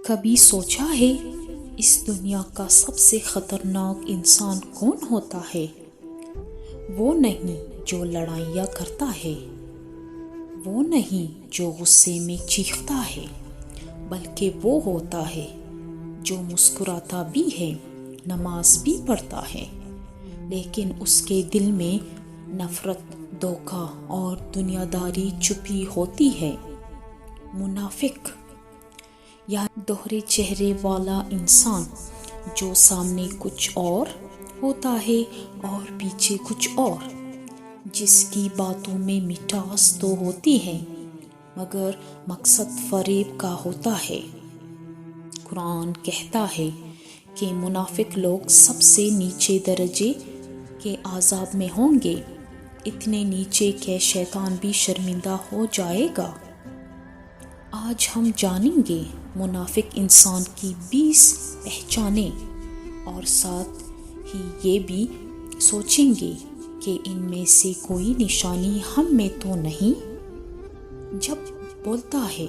کبھی سوچا ہے اس دنیا کا سب سے خطرناک انسان کون ہوتا ہے؟ وہ نہیں جو لڑائیاں کرتا ہے، وہ نہیں جو غصے میں چیختا ہے، بلکہ وہ ہوتا ہے جو مسکراتا بھی ہے، نماز بھی پڑھتا ہے، لیکن اس کے دل میں نفرت، دھوکہ اور دنیا داری چھپی ہوتی ہے۔ منافق یا دوہرے چہرے والا انسان، جو سامنے کچھ اور ہوتا ہے اور پیچھے کچھ اور، جس کی باتوں میں مٹھاس تو ہوتی ہے مگر مقصد فریب کا ہوتا ہے۔ قرآن کہتا ہے کہ منافق لوگ سب سے نیچے درجے کے عذاب میں ہوں گے، اتنے نیچے کہ شیطان بھی شرمندہ ہو جائے گا۔ آج ہم جانیں گے منافق انسان کی 20 پہچانیں، اور ساتھ ہی یہ بھی سوچیں گے کہ ان میں سے کوئی نشانی ہم میں تو نہیں۔ جب بولتا ہے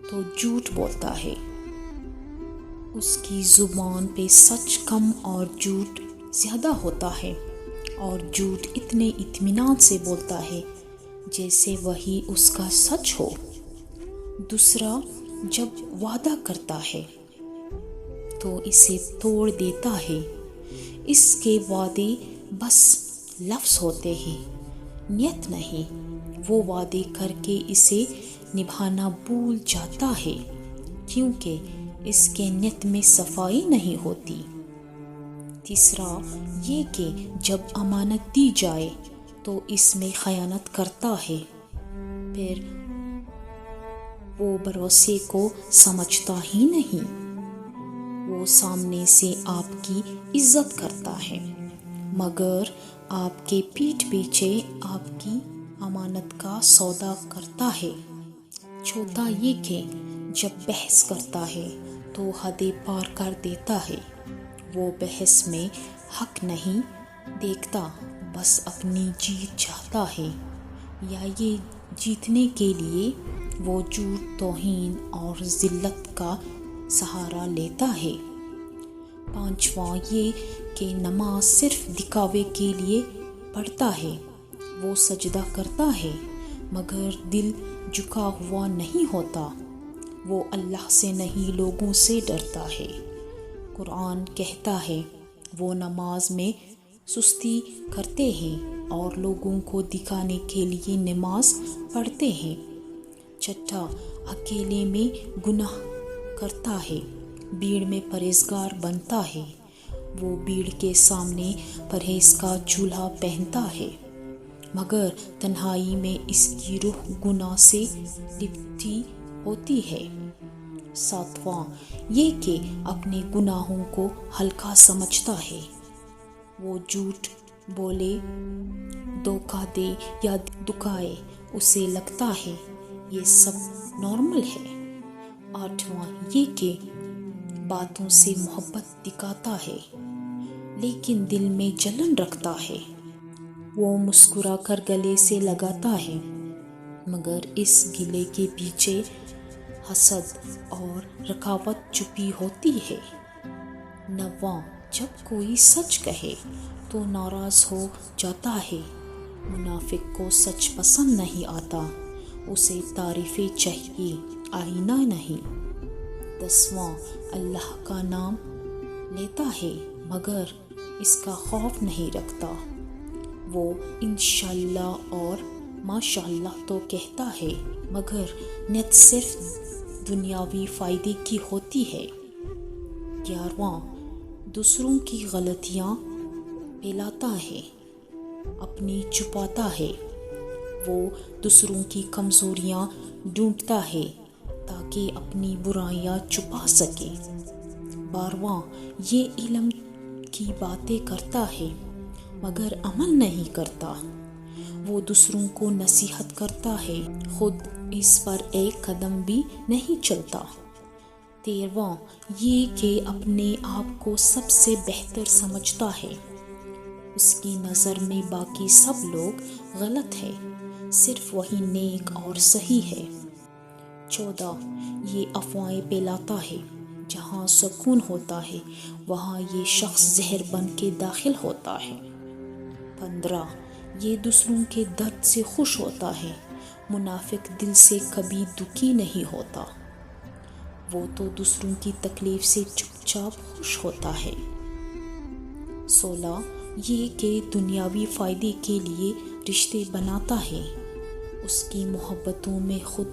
تو جھوٹ بولتا ہے، اس کی زبان پہ سچ کم اور جھوٹ زیادہ ہوتا ہے، اور جھوٹ اتنے اطمینان سے بولتا ہے جیسے وہی اس کا سچ ہو۔ دوسرا، جب وعدہ کرتا ہے تو اسے توڑ دیتا ہے، اس کے وعدے بس لفظ ہوتے ہیں، نیت نہیں۔ وہ وعدے کر کے اسے نبھانا بھول جاتا ہے، کیونکہ اس کے نیت میں صفائی نہیں ہوتی۔ تیسرا یہ کہ جب امانت دی جائے تو اس میں خیانت کرتا ہے، پھر وہ بھروسے کو سمجھتا ہی نہیں۔ وہ سامنے سے آپ کی عزت کرتا ہے، مگر آپ کے پیٹھ پیچھے آپ کی امانت کا سودا کرتا ہے۔ چوتھا یہ کہ جب بحث کرتا ہے تو حدیں پار کر دیتا ہے۔ وہ بحث میں حق نہیں دیکھتا، بس اپنی جیت چاہتا ہے، یا یہ جیتنے کے لیے وہ جھوٹ، توہین اور ذلت کا سہارا لیتا ہے۔ پانچواں یہ کہ نماز صرف دکھاوے کے لیے پڑھتا ہے۔ وہ سجدہ کرتا ہے مگر دل جھکا ہوا نہیں ہوتا۔ وہ اللہ سے نہیں لوگوں سے ڈرتا ہے۔ قرآن کہتا ہے وہ نماز میں سستی کرتے ہیں اور لوگوں کو دکھانے کے لیے نماز پڑھتے ہیں۔ چھٹا، اکیلے میں گناہ کرتا ہے، بھیڑ میں پرہیزگار بنتا ہے۔ وہ بھیڑ کے سامنے پرہیز کا چولہا پہنتا ہے، مگر تنہائی میں اس کی روح گناہ سے لپٹی ہوتی ہے۔ ساتواں یہ کہ اپنے گناہوں کو ہلکا سمجھتا ہے۔ وہ جھوٹ بولے، دھوکہ دے یا دکھائے، اسے لگتا ہے یہ سب نارمل ہے۔ آٹھواں یہ کہ باتوں سے محبت دکھاتا ہے، لیکن دل میں جلن رکھتا ہے۔ وہ مسکرا کر گلے سے لگاتا ہے، مگر اس گلے کے پیچھے حسد اور رکاوٹ چھپی ہوتی ہے۔ نواں، جب کوئی سچ کہے تو ناراض ہو جاتا ہے۔ منافق کو سچ پسند نہیں آتا، اسے تعریفیں چاہیے، آئینہ نہیں۔ 10واں، اللہ کا نام لیتا ہے مگر اس کا خوف نہیں رکھتا۔ وہ انشاءاللہ اور ماشاءاللہ تو کہتا ہے، مگر نیت صرف دنیاوی فائدے کی ہوتی ہے۔ 11واں، دوسروں کی غلطیاں پھیلاتا ہے، اپنی چھپاتا ہے۔ وہ دوسروں کی کمزوریاں ڈھونڈتا ہے تاکہ اپنی برائیاں چھپا سکے۔ 12واں، یہ علم کی باتیں کرتا ہے مگر عمل نہیں کرتا۔ وہ دوسروں کو نصیحت کرتا ہے، خود اس پر ایک قدم بھی نہیں چلتا۔ 13واں، یہ کہ اپنے آپ کو سب سے بہتر سمجھتا ہے۔ اس کی نظر میں باقی سب لوگ غلط ہیں، صرف وہی نیک اور صحیح ہے۔ 14 یہ افواہیں پھیلاتا ہے، جہاں سکون ہوتا ہے وہاں یہ شخص زہر بن کے داخل ہوتا ہے۔ 15 یہ دوسروں کے درد سے خوش ہوتا ہے، منافق دل سے کبھی دکھی نہیں ہوتا، وہ تو دوسروں کی تکلیف سے چپ چاپ خوش ہوتا ہے۔ 16 یہ کہ دنیاوی فائدے کے لیے رشتے بناتا ہے، اس کی محبتوں میں خود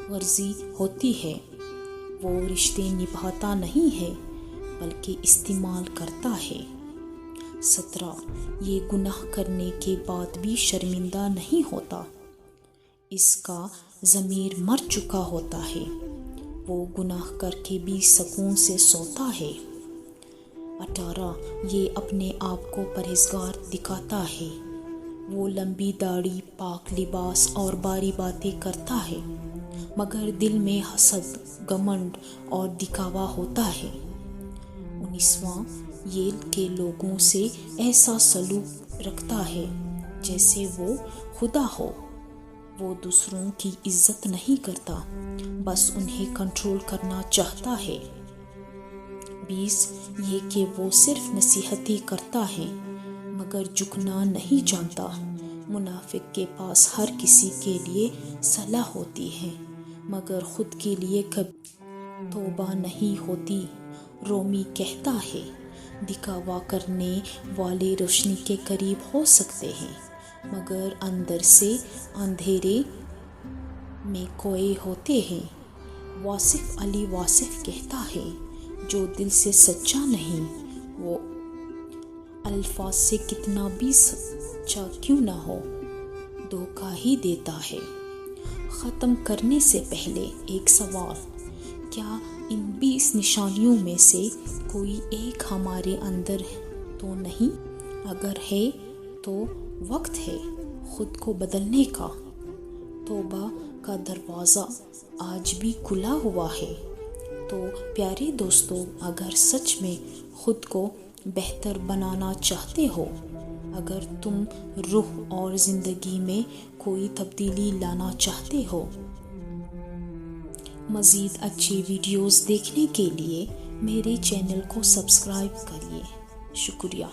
غرضی ہوتی ہے، وہ رشتے نبھاتا نہیں ہے بلکہ استعمال کرتا ہے۔ 17 یہ گناہ کرنے کے بعد بھی شرمندہ نہیں ہوتا، اس کا ضمیر مر چکا ہوتا ہے، وہ گناہ کر کے بھی سکون سے سوتا ہے۔ 18 یہ اپنے آپ کو پرہیزگار دکھاتا ہے، وہ لمبی داڑھی، پاک لباس اور باری باتیں کرتا ہے، مگر دل میں حسد، گھمنڈ اور دکھاوا ہوتا ہے۔ 19 یہ کہ لوگوں سے ایسا سلوک رکھتا ہے جیسے وہ خدا ہو، وہ دوسروں کی عزت نہیں کرتا، بس انہیں کنٹرول کرنا چاہتا ہے۔ 20 یہ کہ وہ صرف نصیحت ہی کرتا ہے مگر جھکنا نہیں جانتا، منافق کے پاس ہر کسی کے لیے صلاح ہوتی ہے مگر خود کے لیے کبھی توبہ نہیں ہوتی۔ رومی کہتا ہے، دکھاوا کرنے والے روشنی کے قریب ہو سکتے ہیں مگر اندر سے اندھیرے میں کھوئے ہوتے ہیں۔ واصف علی واصف کہتا ہے، جو دل سے سچا نہیں وہ الفاظ سے کتنا بھی سچا کیوں نہ ہو دھوکہ ہی دیتا ہے۔ ختم کرنے سے پہلے ایک سوال، کیا ان 20 نشانیوں میں سے کوئی ایک ہمارے اندر تو نہیں؟ اگر ہے تو وقت ہے خود کو بدلنے کا، توبہ کا دروازہ آج بھی کھلا ہوا ہے۔ تو پیارے دوستو، اگر سچ میں خود کو بہتر بنانا چاہتے ہو، اگر تم روح اور زندگی میں کوئی تبدیلی لانا چاہتے ہو، مزید اچھی ویڈیوز دیکھنے کے لیے میرے چینل کو سبسکرائب کریے۔ شکریہ۔